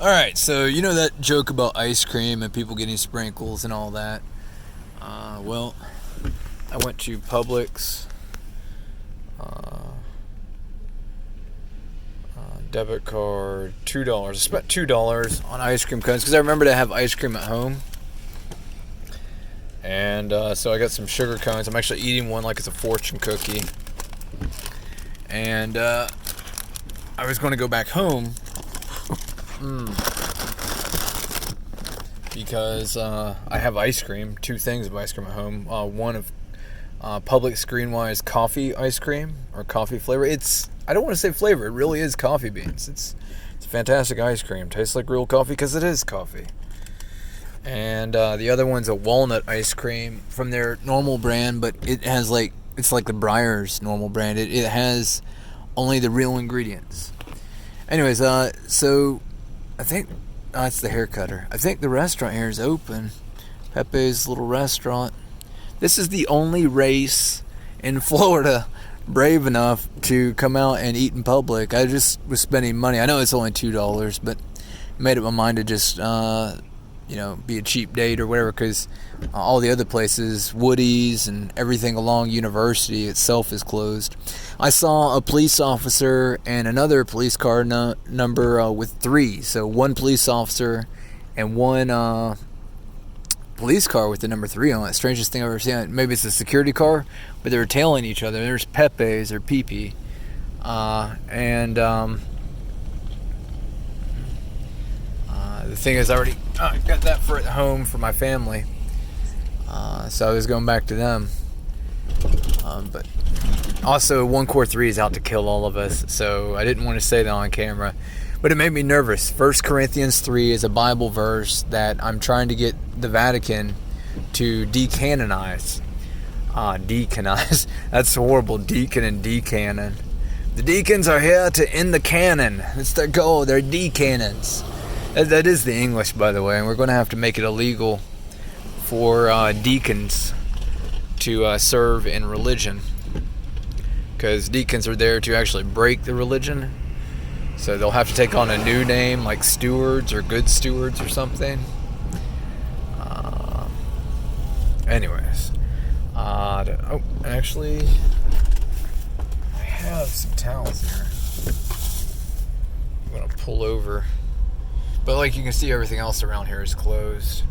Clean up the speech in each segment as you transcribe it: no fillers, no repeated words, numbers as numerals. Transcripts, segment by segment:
Alright, so you know that joke about ice cream and people getting sprinkles and all that? Well, I went to Publix, debit card, $2. I spent $2 on ice cream cones because I remember to have ice cream at home. And so I got some sugar cones. I'm actually eating one like it's a fortune cookie. And I was going to go back home because I have ice cream, two things of ice cream at home. One of Publix Greenwise coffee ice cream or coffee flavor. I don't want to say flavor. It really is coffee beans. It's fantastic ice cream. Tastes like real coffee because it is coffee. And the other one's a walnut ice cream from their normal brand, but it has it's like the Breyer's normal brand. It has only the real ingredients. Anyways, so I think it's the hair cutter. I think the restaurant here is open. Pepe's little restaurant. This is the only race in Florida brave enough to come out and eat in public. I just was spending money. I know it's only $2, but made up my mind to just be a cheap date or whatever, because all the other places, Woody's and everything along University itself is closed. I saw a police officer and another police car number with three. So one police officer and one police car with the number 3 on it. Strangest thing I've ever seen. Maybe it's a security car, but they were tailing each other. There's Pepe's or Pee. The thing is, I already got that for at home for my family. So I was going back to them. But also, 1 Core 3 is out to kill all of us. So I didn't want to say that on camera. But it made me nervous. 1 Corinthians 3 is a Bible verse that I'm trying to get the Vatican to decanonize. Deaconize. That's horrible. Deacon and decanon. The deacons are here to end the canon. It's their goal. They're decanons. That is the English, by the way, and we're going to have to make it illegal for deacons to serve in religion, because deacons are there to actually break the religion, so they'll have to take on a new name like stewards or good stewards or something. Anyways, actually, I have some towels here. I'm going to pull over. But like you can see, everything else around here is closed.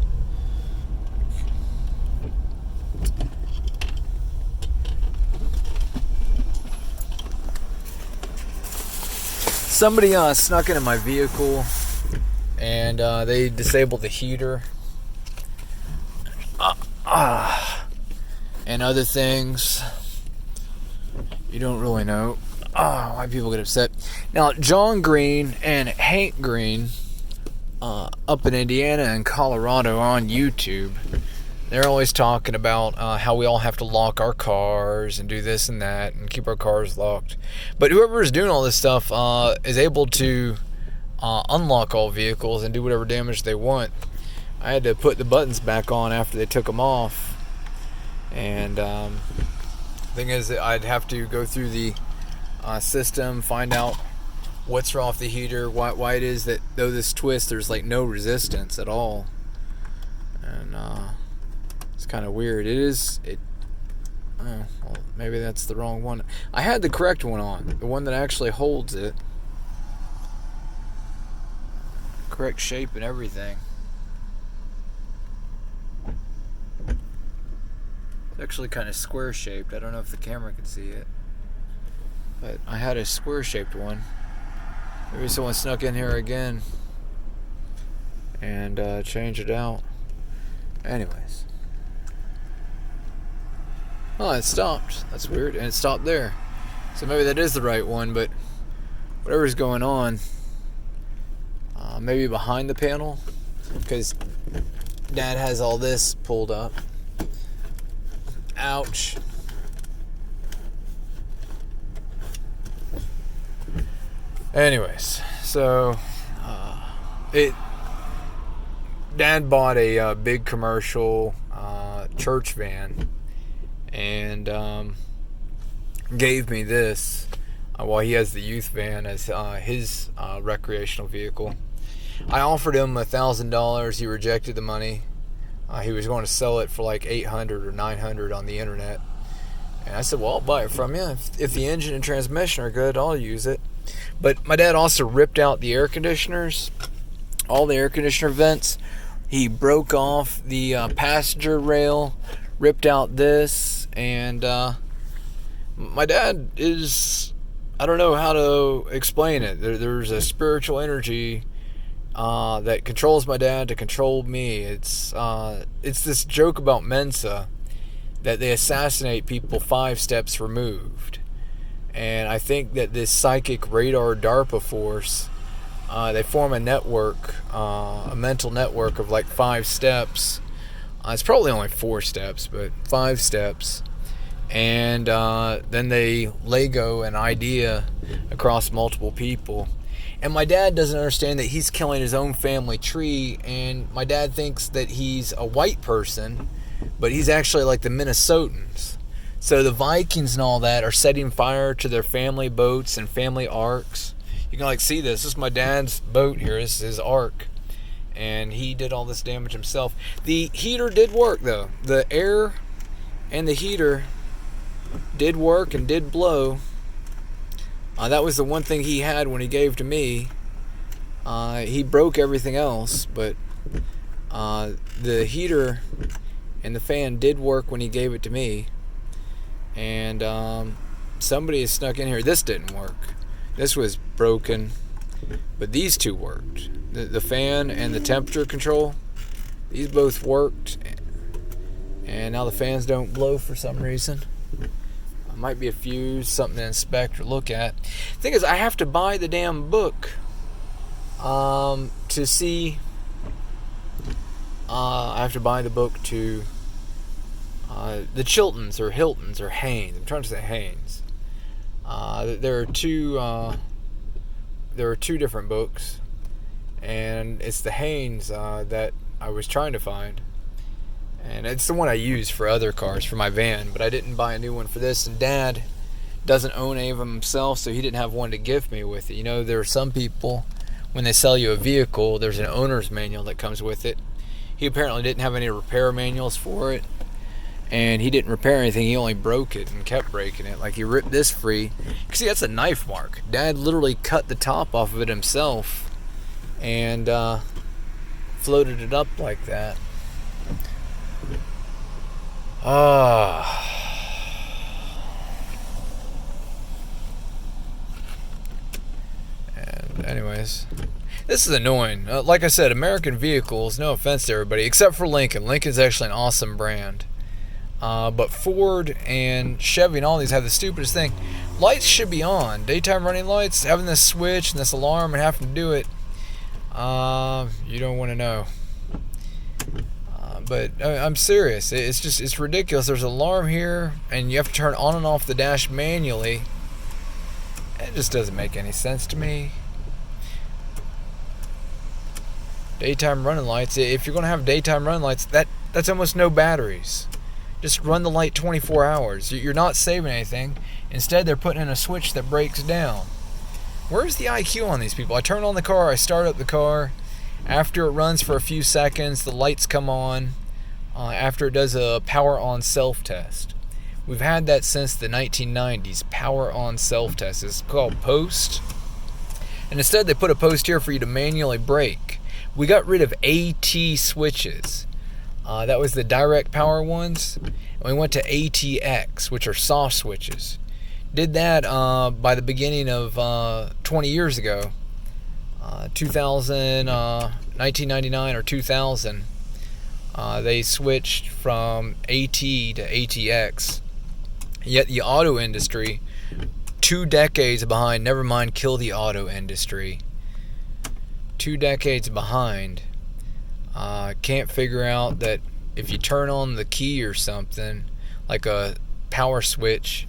Somebody snuck into my vehicle and they disabled the heater and other things. You don't really know why people get upset. Now, John Green and Hank Green up in Indiana and Colorado on YouTube, they're always talking about how we all have to lock our cars and do this and that and keep our cars locked. But whoever is doing all this stuff is able to unlock all vehicles and do whatever damage they want. I had to put the buttons back on after they took them off. And thing is, I'd have to go through the system, find out what's wrong with the heater, why it is that though this twist, there's like no resistance at all. And it's kind of weird. Well, maybe that's the wrong one. I had the correct one on, the one that actually holds it, correct shape and everything. It's actually kind of square shaped. I don't know if the camera can see it, but I had a square shaped one. Maybe someone snuck in here again and changed it out. Anyways. Oh, it stopped. That's weird. And it stopped there. So maybe that is the right one, but whatever's going on, maybe behind the panel, because Dad has all this pulled up. Ouch. Anyways, so Dad bought a big commercial church van and gave me this while he has the youth van as his recreational vehicle. I offered him $1,000. He rejected the money. He was going to sell it for like $800 or $900 on the internet. And I said, well, I'll buy it from you. If the engine and transmission are good, I'll use it. But my dad also ripped out the air conditioners, all the air conditioner vents. He broke off the passenger rail, ripped out this, and my dad is, I don't know how to explain it. There's a spiritual energy that controls my dad to control me. It's this joke about Mensa, that they assassinate people 5 steps removed. And I think that this psychic radar DARPA force, they form a network, a mental network of like 5 steps. It's probably only 4 steps, but 5 steps. And then they Lego an idea across multiple people. And my dad doesn't understand that he's killing his own family tree. And my dad thinks that he's a white person, but he's actually like the Minnesotans. So the Vikings and all that are setting fire to their family boats and family arcs. You can like see this. This is my dad's boat here. This is his ark. And he did all this damage himself. The heater did work though. The air and the heater did work and did blow. That was the one thing he had when he gave to me. He broke everything else, but the heater and the fan did work when he gave it to me. And somebody has snuck in here. This didn't work. This was broken, but these two worked. The fan and the temperature control, these both worked. And now the fans don't blow for some reason. Might be a fuse, something to inspect or look at. Thing is, I have to buy the damn book to see. I have to buy the book to the Chiltons or Hiltons or Haynes. I'm trying to say Haynes. There are two different books, and it's the Haynes that I was trying to find. And it's the one I use for other cars, for my van, but I didn't buy a new one for this. And Dad doesn't own any of them himself, so he didn't have one to gift me with it. You know, there are some people, when they sell you a vehicle, there's an owner's manual that comes with it. He apparently didn't have any repair manuals for it, and he didn't repair anything. He only broke it and kept breaking it. Like, he ripped this free. See, that's a knife mark. Dad literally cut the top off of it himself and floated it up like that. And anyways, this is annoying. Like I said, American vehicles, no offense to everybody, except for Lincoln. Lincoln's actually an awesome brand. But Ford and Chevy and all these have the stupidest thing. Lights should be on. Daytime running lights, having this switch and this alarm and having to do it. You don't want to know. But I'm serious. It's ridiculous. There's an alarm here, and you have to turn on and off the dash manually. It just doesn't make any sense to me. Daytime running lights. If you're going to have daytime running lights, that's almost no batteries. Just run the light 24 hours. You're not saving anything. Instead, they're putting in a switch that breaks down. Where's the IQ on these people? I turn on the car, I start up the car. After it runs for a few seconds, the lights come on. After it does a power on self test. We've had that since the 1990s. Power on self test. It's called post. And instead they put a post here for you to manually brake. We got rid of AT switches. That was the direct power ones. And we went to ATX, which are soft switches. Did that by the beginning of 20 years ago. 1999 or 2000, they switched from AT to ATX. Yet the auto industry, 2 decades behind, never mind kill the auto industry, 2 decades behind, can't figure out that if you turn on the key or something, like a power switch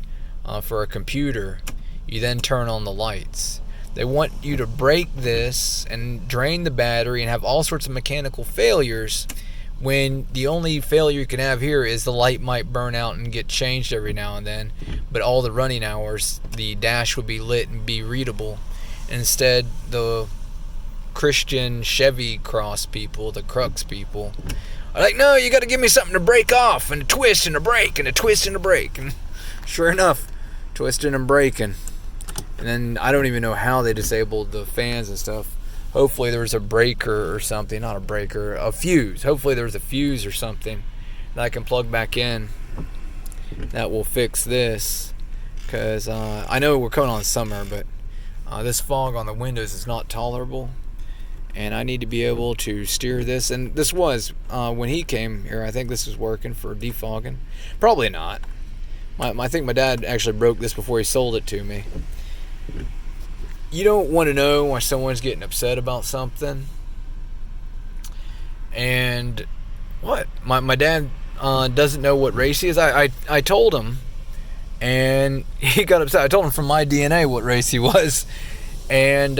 for a computer, you then turn on the lights. They want you to break this and drain the battery and have all sorts of mechanical failures, when the only failure you can have here is the light might burn out and get changed every now and then, but all the running hours the dash would be lit and be readable. Instead, the Christian Chevy cross people, the crux people, are like, no, you got to give me something to break off, and a twist and a break, and a twist and a break. And sure enough, twisting and breaking. And then I don't even know how they disabled the fans and stuff. Hopefully there was a breaker or something, not a breaker, a fuse. Hopefully there was a fuse or something that I can plug back in that will fix this. Because I know we're coming on summer, but this fog on the windows is not tolerable. And I need to be able to steer this. And this was, when he came here, I think this was working for defogging. Probably not. I think my dad actually broke this before he sold it to me. You don't want to know why someone's getting upset about something. And what? My dad doesn't know what race he is. I told him, and he got upset. I told him from my DNA what race he was. And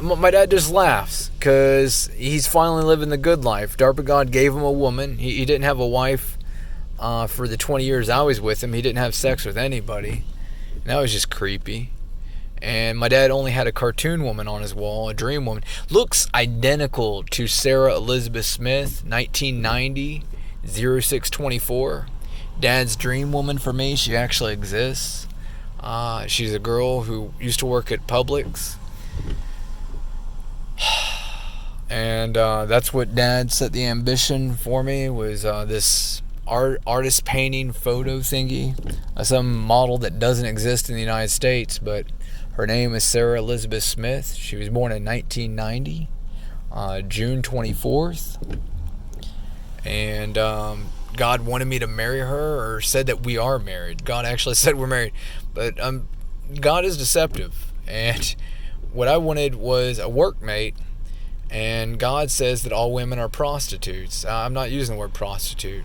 my dad just laughs because he's finally living the good life. DARPA God gave him a woman. He didn't have a wife for the 20 years I was with him. He didn't have sex with anybody. And that was just creepy. And my dad only had a cartoon woman on his wall, a dream woman. Looks identical to Sarah Elizabeth Smith, 1990, 0624. Dad's dream woman for me. She actually exists. She's a girl who used to work at Publix. And that's what Dad set the ambition for me, was this artist painting photo thingy. Some model that doesn't exist in the United States, but her name is Sarah Elizabeth Smith. She was born in 1990, June 24th. And God wanted me to marry her, or said that we are married. God actually said we're married. But God is deceptive. And what I wanted was a workmate. And God says that all women are prostitutes. I'm not using the word prostitute.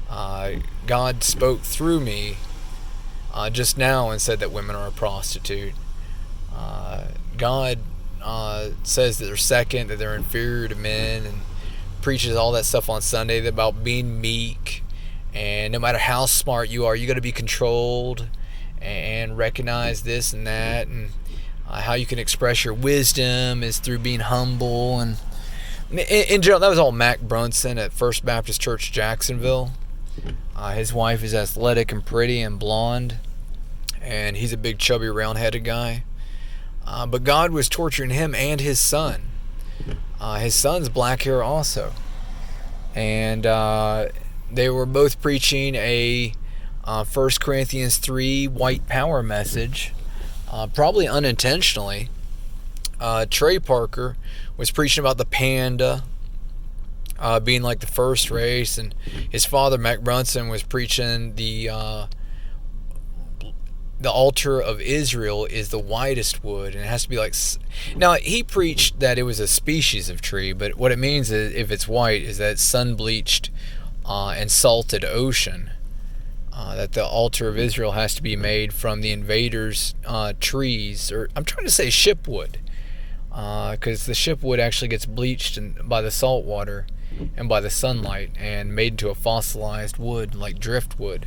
God spoke through me just now and said that women are a prostitute. God says that they're second, that they're inferior to men, and preaches all that stuff on Sunday about being meek, and no matter how smart you are, you got to be controlled and recognize this and that, and how you can express your wisdom is through being humble. And in general, that was all Mac Brunson at First Baptist Church, Jacksonville. His wife is athletic and pretty and blonde, and he's a big chubby round-headed guy. But God was torturing him and his son. His son's black hair also. And they were both preaching a 1 Corinthians 3 white power message, probably unintentionally. Trey Parker was preaching about the panda being like the first race, and his father, Mac Brunson, was preaching the altar of Israel is the whitest wood, and it has to be like... Now, he preached that it was a species of tree, but what it means is, if it's white, is that it's sun-bleached and salted ocean. That the altar of Israel has to be made from the invaders' trees, or I'm trying to say shipwood, because the shipwood actually gets bleached by the salt water and by the sunlight and made into a fossilized wood like driftwood.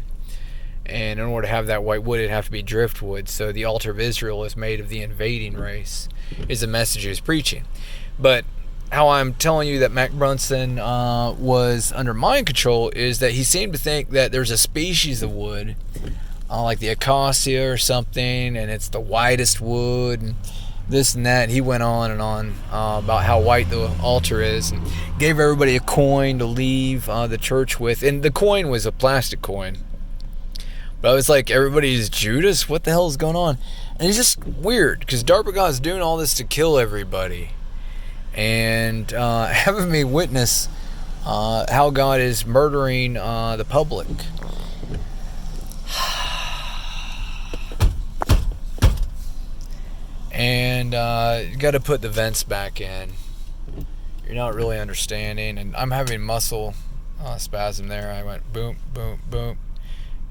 And in order to have that white wood, it'd have to be driftwood. So the altar of Israel is made of the invading race, is the message he was preaching. But how I'm telling you that Mac Brunson was under mind control is that he seemed to think that there's a species of wood, like the acacia or something, and it's the whitest wood, and this and that. And he went on and on about how white the altar is, and gave everybody a coin to leave the church with. And the coin was a plastic coin. But I was like, everybody's Judas? What the hell is going on? And it's just weird, because DARPA God's doing all this to kill everybody. And having me witness how God is murdering the public. And you got to put the vents back in. You're not really understanding. And I'm having muscle spasm there. I went boom, boom, boom.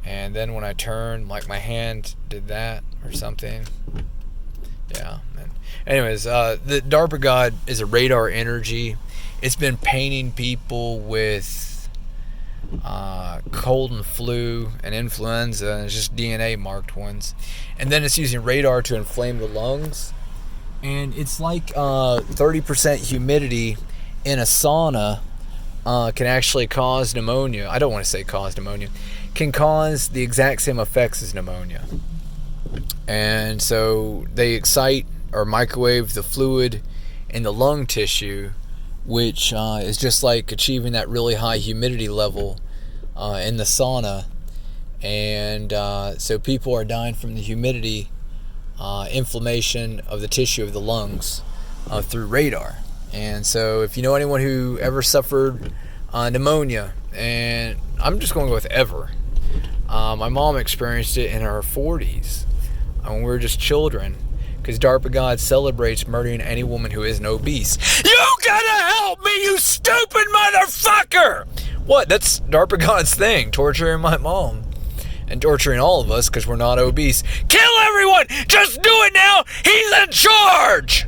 And then when I turned, like my hand did that or something. Yeah. Anyways, the DARPA God is a radar energy. It's been painting people with cold and flu and influenza, and it's just DNA marked ones. And then it's using radar to inflame the lungs. And it's like 30% humidity in a sauna can actually cause pneumonia. I don't want to say cause pneumonia. Can cause the exact same effects as pneumonia. And so they excite or microwave the fluid in the lung tissue, which is just like achieving that really high humidity level in the sauna. And so people are dying from the humidity, inflammation of the tissue of the lungs through radar. And so if you know anyone who ever suffered pneumonia, and I'm just going to go with ever, my mom experienced it in her 40s when we were just children, because DARPA God celebrates murdering any woman who isn't obese. You gotta help me, you stupid motherfucker! What? That's DARPA God's thing, torturing my mom. And torturing all of us because we're not obese. Kill everyone! Just do it now! He's in charge!